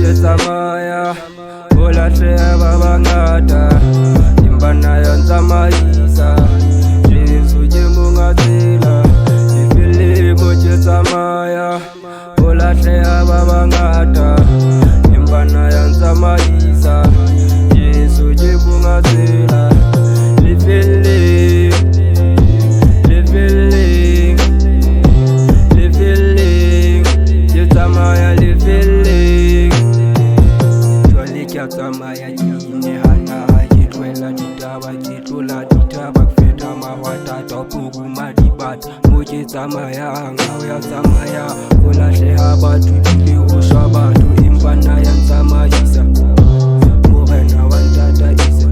ke tsamaya ho lahleha ba bangata empa nna ya ntsamaisa Jesu ke monga tsela difilimo ke tsamaya ho lahleha ba bangata empa nna ya ntsamaisa Jesu ke monga tsela tsamaya ke inehana ha ke tlohela ditaba ke tlola ditaba ke feta mahwata tapuruma dibata mo ke tsamayang ha o ya tsamaya ho lahleha batho bile ho shwa batho empa nna ya ntsamaisa morena wa ntataisa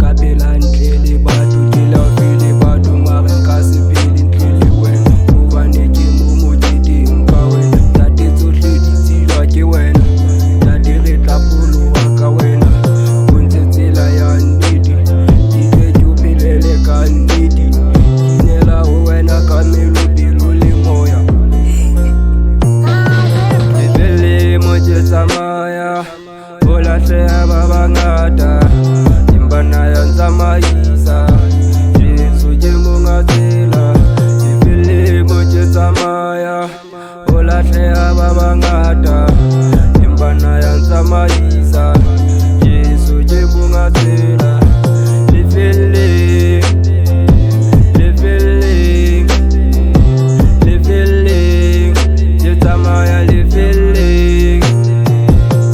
ka pela ntle le batho ke laufile batho mare nka se pele ntle le wena hobane ke mo moketeng ka wena tate tsohle di tsilwa ke wena tate re tla ka wena o ntse tsela ya nnete ke tle ke o phelele ka nnete ke inela ho wena ka melo pelo le moya difilimo ke tsamaya ho lahleha ba bangata empa nna ya ntsamaisa Jesu ke monga tsela difilimo ke tsamaya ho lahleha ba bangata empa nna ya ntsamaisa Jesu ke monga tsela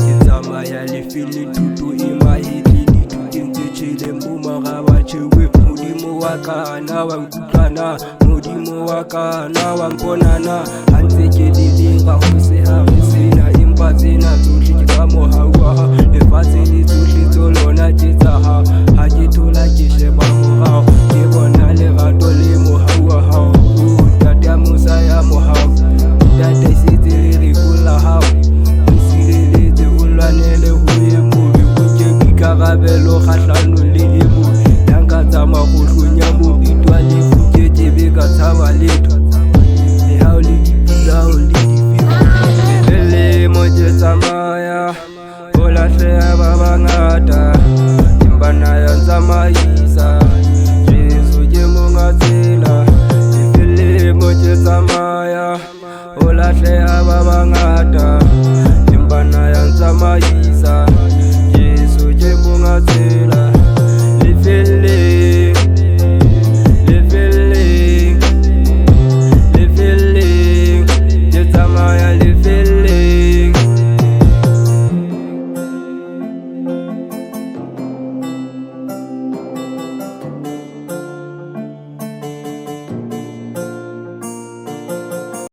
ke tsamaya lefeleng tutu e mahetle ditho ke ntse tjheleng bo maraba tjhewe modimo wa kana wa nkutlwana modimo wa kana wa mponana ha ntse ke lelera ho sehare sena empa tsena tsohle ke tsa mohau wa ha lefatshe le tsohle tso lona ke tsa ha ke thola ke sheba